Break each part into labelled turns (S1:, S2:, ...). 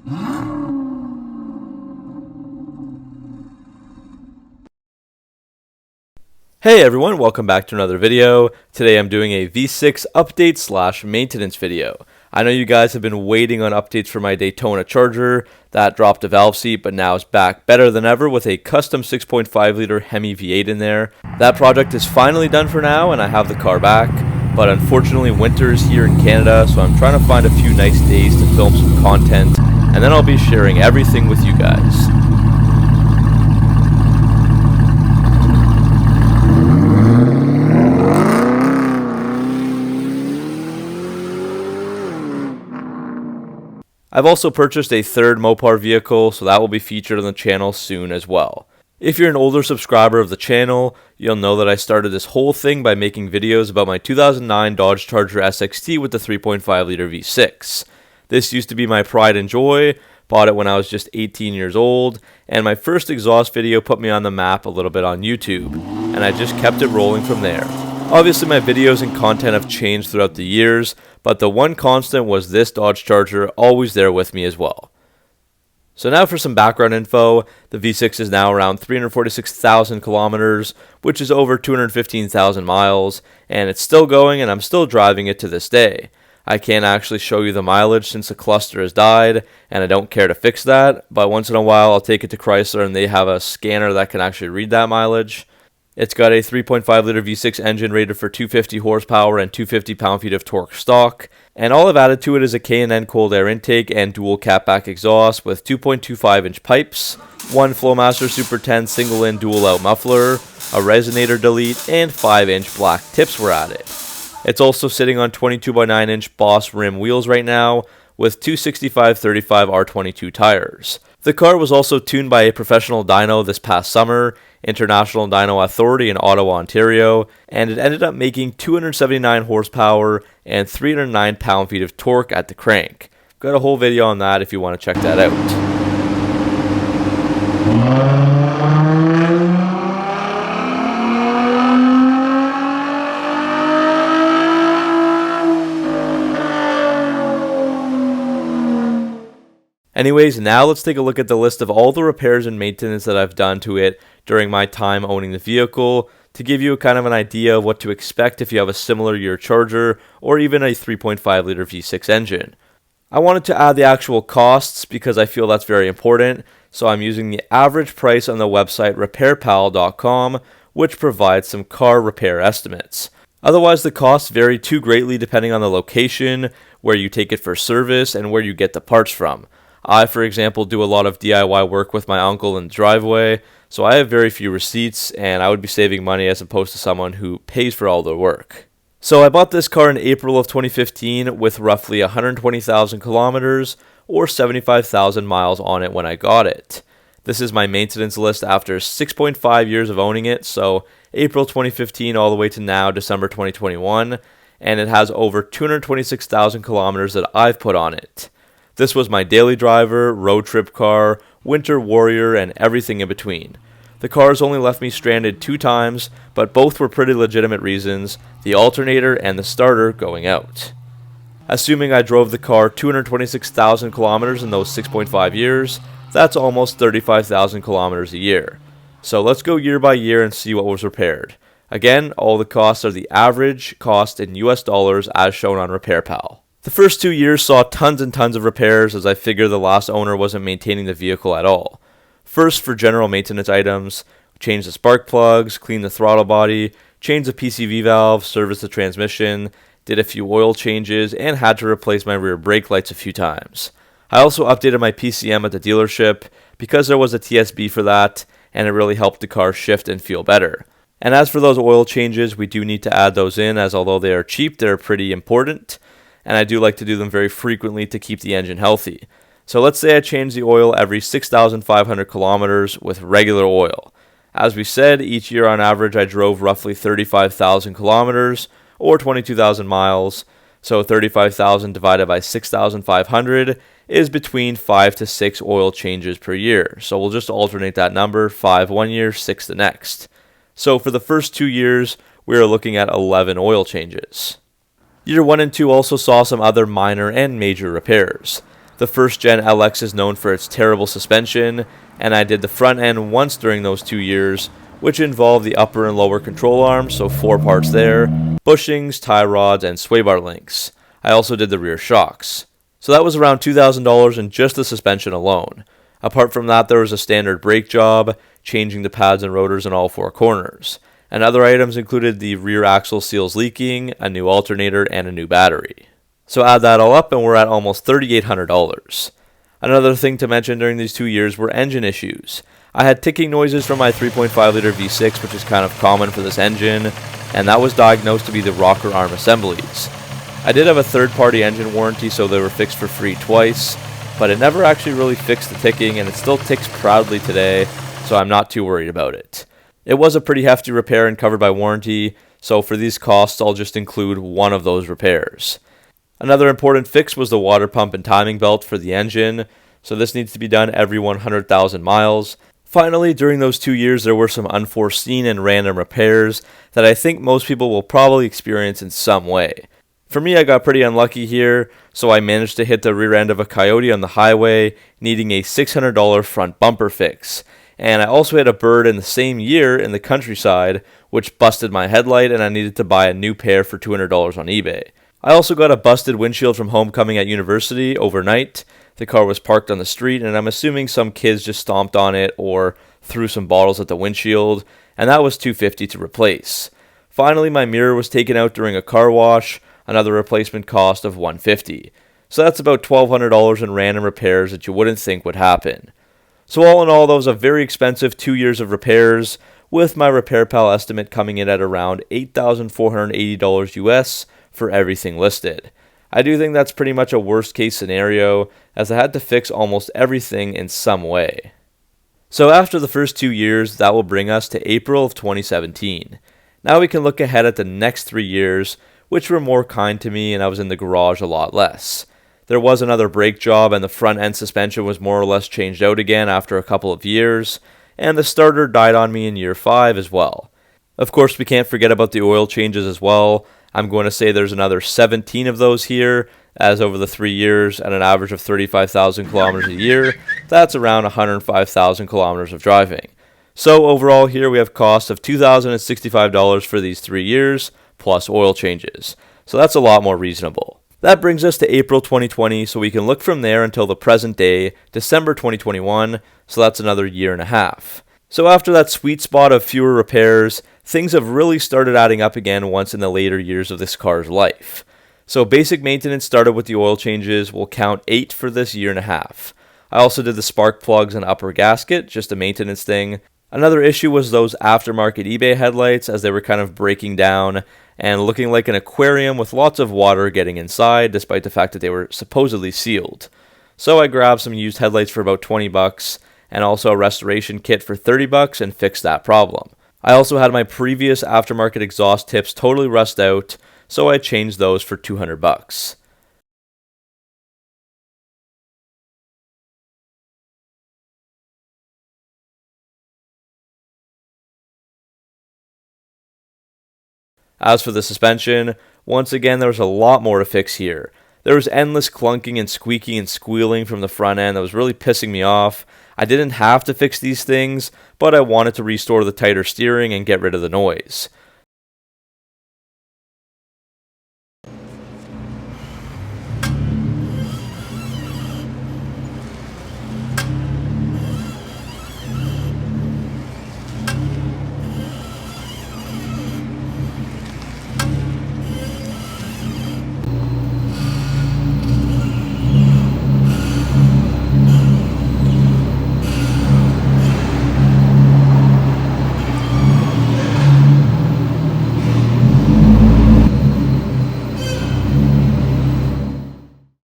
S1: Hey everyone, welcome back to another video. Today I'm doing a V6 update slash maintenance video. I know you guys have been waiting on updates for my Daytona Charger. That dropped a valve seat, but now it's back better than ever with a custom 6.5 liter Hemi V8 in there. That project is finally done for now and I have the car back. But unfortunately winter is here in Canada, so I'm trying to find a few nice days to film some content, and then I'll be sharing everything with you guys. I've also purchased a third Mopar vehicle, so that will be featured on the channel soon as well. If you're an older subscriber of the channel, you'll know that I started this whole thing by making videos about my 2009 Dodge Charger SXT with the 3.5 liter V6. This used to be my pride and joy, bought it when I was just 18 years old, and my first exhaust video put me on the map a little bit on YouTube, and I just kept it rolling from there. Obviously my videos and content have changed throughout the years, but the one constant was this Dodge Charger, always there with me as well. So now for some background info, the V6 is now around 346,000 kilometers, which is over 215,000 miles, and it's still going and I'm still driving it to this day. I can't actually show you the mileage since the cluster has died, and I don't care to fix that, but once in a while I'll take it to Chrysler and they have a scanner that can actually read that mileage. It's got a 3.5 liter V6 engine rated for 250 horsepower and 250 pound-feet of torque stock, and all I've added to it is a K&N cold air intake and dual catback exhaust with 2.25 inch pipes, one Flowmaster Super 10 single-in dual-out muffler, a resonator delete, and 5-inch black tips were added. It's also sitting on 22x9 inch Boss rim wheels right now with 265/35 R22 tires. The car was also tuned by a professional dyno this past summer, International Dyno Authority in Ottawa, Ontario, and it ended up making 279 horsepower and 309 pound-feet of torque at the crank. Got a whole video on that if you want to check that out. Anyways, now let's take a look at the list of all the repairs and maintenance that I've done to it during my time owning the vehicle to give you kind of an idea of what to expect if you have a similar year Charger or even a 3.5 liter V6 engine. I wanted to add the actual costs because I feel that's very important, so I'm using the average price on the website repairpal.com, which provides some car repair estimates. Otherwise, the costs vary too greatly depending on the location, where you take it for service, and where you get the parts from. I, for example, do a lot of DIY work with my uncle in the driveway, so I have very few receipts, and I would be saving money as opposed to someone who pays for all the work. So I bought this car in April of 2015 with roughly 120,000 kilometers or 75,000 miles on it when I got it. This is my maintenance list after 6.5 years of owning it, so April 2015 all the way to now, December 2021, and it has over 226,000 kilometers that I've put on it. This was my daily driver, road trip car, winter warrior, and everything in between. The car's only left me stranded 2 times, but both were pretty legitimate reasons, the alternator and the starter going out. Assuming I drove the car 226,000 kilometers in those 6.5 years, that's almost 35,000 kilometers a year. So let's go year by year and see what was repaired. Again, all the costs are the average cost in US dollars as shown on RepairPal. The first 2 years saw tons and tons of repairs as I figured the last owner wasn't maintaining the vehicle at all. First, for general maintenance items, change the spark plugs, clean the throttle body, change the PCV valve, service the transmission, did a few oil changes, and had to replace my rear brake lights a few times. I also updated my PCM at the dealership because there was a TSB for that, and it really helped the car shift and feel better. And as for those oil changes, we do need to add those in, as although they are cheap, they're pretty important, and I do like to do them very frequently to keep the engine healthy. So let's say I change the oil every 6,500 kilometers with regular oil. As we said, each year on average I drove roughly 35,000 kilometers or 22,000 miles, so 35,000 divided by 6,500 is between 5 to 6 oil changes per year. So we'll just alternate that number, 5 one year, 6 the next. So for the first 2 years, we are looking at 11 oil changes. Year 1 and 2 also saw some other minor and major repairs. The first gen LX is known for its terrible suspension, and I did the front end once during those 2 years, which involved the upper and lower control arms, so 4 parts there, bushings, tie rods, and sway bar links. I also did the rear shocks. So that was around $2,000 in just the suspension alone. Apart from that, there was a standard brake job, changing the pads and rotors in all 4 corners. And other items included the rear axle seals leaking, a new alternator, and a new battery. So add that all up and we're at almost $3,800. Another thing to mention during these 2 years were engine issues. I had ticking noises from my 3.5 liter V6, which is kind of common for this engine, and that was diagnosed to be the rocker arm assemblies. I did have a third-party engine warranty, so they were fixed for free twice, but it never actually really fixed the ticking, and it still ticks proudly today, so I'm not too worried about it. It was a pretty hefty repair and covered by warranty, so for these costs I'll just include one of those repairs. Another important fix was the water pump and timing belt for the engine, so this needs to be done every 100,000 miles. Finally, during those 2 years there were some unforeseen and random repairs that I think most people will probably experience in some way. For me, I got pretty unlucky here, so I managed to hit the rear end of a Coyote on the highway, needing a $600 front bumper fix. And I also hit a bird in the same year in the countryside, which busted my headlight, and I needed to buy a new pair for $200 on eBay. I also got a busted windshield from homecoming at university overnight. The car was parked on the street, and I'm assuming some kids just stomped on it or threw some bottles at the windshield, and that was $250 to replace. Finally, my mirror was taken out during a car wash, another replacement cost of $150. So that's about $1,200 in random repairs that you wouldn't think would happen. So all in all, that was a very expensive 2 years of repairs, with my Repair Pal estimate coming in at around $8,480 US for everything listed. I do think that's pretty much a worst case scenario, as I had to fix almost everything in some way. So after the first 2 years, that will bring us to April of 2017. Now we can look ahead at the next 3 years, which were more kind to me, and I was in the garage a lot less. There was another brake job, and the front end suspension was more or less changed out again after a couple of years, and the starter died on me in year 5 as well. Of course, we can't forget about the oil changes as well. I'm going to say there's another 17 of those here, as over the 3 years, at an average of 35,000 kilometers a year, that's around 105,000 kilometers of driving. So overall here we have costs of $2,065 for these 3 years, plus oil changes. So that's a lot more reasonable. That brings us to April 2020, so we can look from there until the present day, December 2021, so that's another year and a half. So after that sweet spot of fewer repairs, things have really started adding up again once in the later years of this car's life. So basic maintenance started with the oil changes. We'll count 8 for this year and a half. I also did the spark plugs and upper gasket, just a maintenance thing. Another issue was those aftermarket eBay headlights, as they were kind of breaking down and looking like an aquarium with lots of water getting inside, despite the fact that they were supposedly sealed. So I grabbed some used headlights for about $20 and also a restoration kit for $30 and fixed that problem. I also had my previous aftermarket exhaust tips totally rust out, so I changed those for $200. As for the suspension, once again there was a lot more to fix here. There was endless clunking and squeaking and squealing from the front end that was really pissing me off. I didn't have to fix these things, but I wanted to restore the tighter steering and get rid of the noise.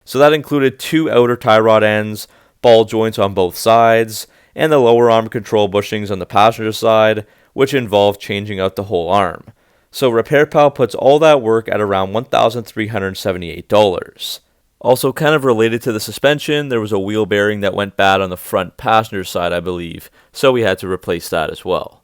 S1: So that included 2 outer tie rod ends, ball joints on both sides, and the lower arm control bushings on the passenger side, which involved changing out the whole arm. So Repair Pal puts all that work at around $1,378. Also, kind of related to the suspension, there was a wheel bearing that went bad on the front passenger side, I believe, so we had to replace that as well.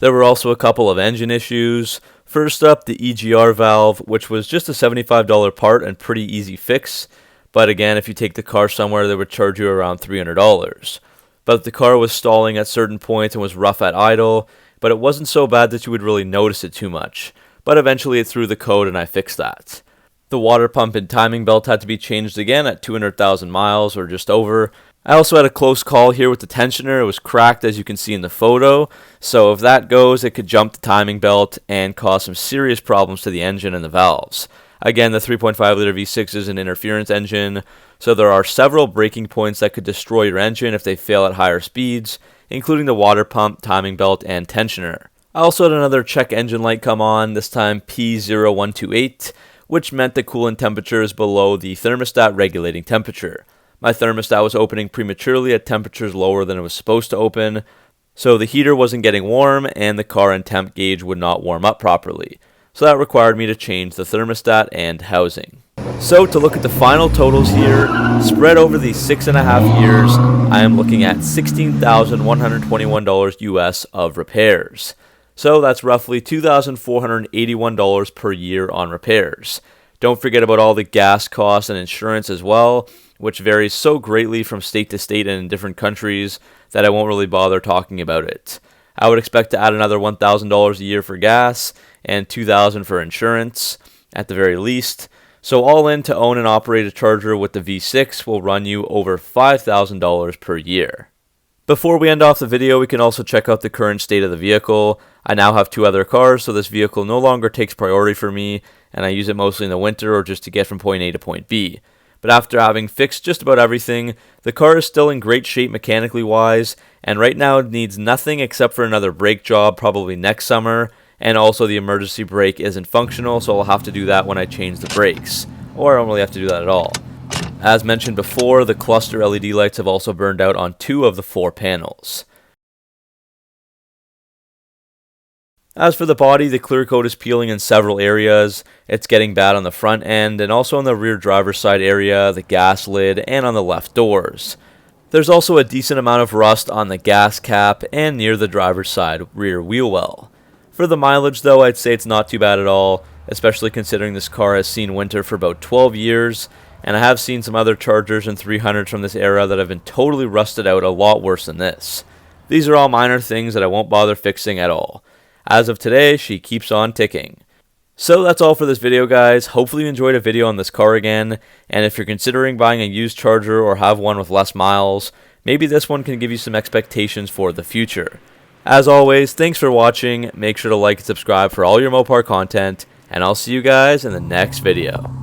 S1: There were also a couple of engine issues. First up, the EGR valve, which was just a $75 part and pretty easy fix, but again, if you take the car somewhere, they would charge you around $300. But the car was stalling at certain points and was rough at idle, but it wasn't so bad that you would really notice it too much. But eventually it threw the code and I fixed that. The water pump and timing belt had to be changed again at 200,000 miles or just over. I also had a close call here with the tensioner. It was cracked, as you can see in the photo, so if that goes, it could jump the timing belt and cause some serious problems to the engine and the valves. Again, the 3.5 liter V6 is an interference engine, so there are several breaking points that could destroy your engine if they fail at higher speeds, including the water pump, timing belt, and tensioner. I also had another check engine light come on, this time P0128, which meant the coolant temperature is below the thermostat regulating temperature. My thermostat was opening prematurely at temperatures lower than it was supposed to open, so the heater wasn't getting warm and the car and temp gauge would not warm up properly. So that required me to change the thermostat and housing. So to look at the final totals here, spread over the 6.5 years, I am looking at $16,121 US of repairs. So that's roughly $2,481 per year on repairs. Don't forget about all the gas costs and insurance as well, which varies so greatly from state to state and in different countries that I won't really bother talking about it. I would expect to add another $1,000 a year for gas and $2,000 for insurance at the very least. So all in, to own and operate a charger with the V6 will run you over $5,000 per year. Before we end off the video, we can also check out the current state of the vehicle. I now have 2 other cars, so this vehicle no longer takes priority for me, and I use it mostly in the winter or just to get from point A to point B. But after having fixed just about everything, the car is still in great shape mechanically wise, and right now it needs nothing except for another brake job probably next summer, and also the emergency brake isn't functional, so I'll have to do that when I change the brakes, or I don't really have to do that at all. As mentioned before, the cluster LED lights have also burned out on 2 of the 4 panels. As for the body, the clear coat is peeling in several areas. It's getting bad on the front end and also on the rear driver's side area, the gas lid, and on the left doors. There's also a decent amount of rust on the gas cap and near the driver's side rear wheel well. For the mileage though, I'd say it's not too bad at all, especially considering this car has seen winter for about 12 years, and I have seen some other Chargers and 300s from this era that have been totally rusted out a lot worse than this. These are all minor things that I won't bother fixing at all. As of today, she keeps on ticking. So that's all for this video, guys. Hopefully you enjoyed a video on this car again, and if you're considering buying a used Charger or have one with less miles, maybe this one can give you some expectations for the future. As always, thanks for watching. Make sure to like and subscribe for all your Mopar content, and I'll see you guys in the next video.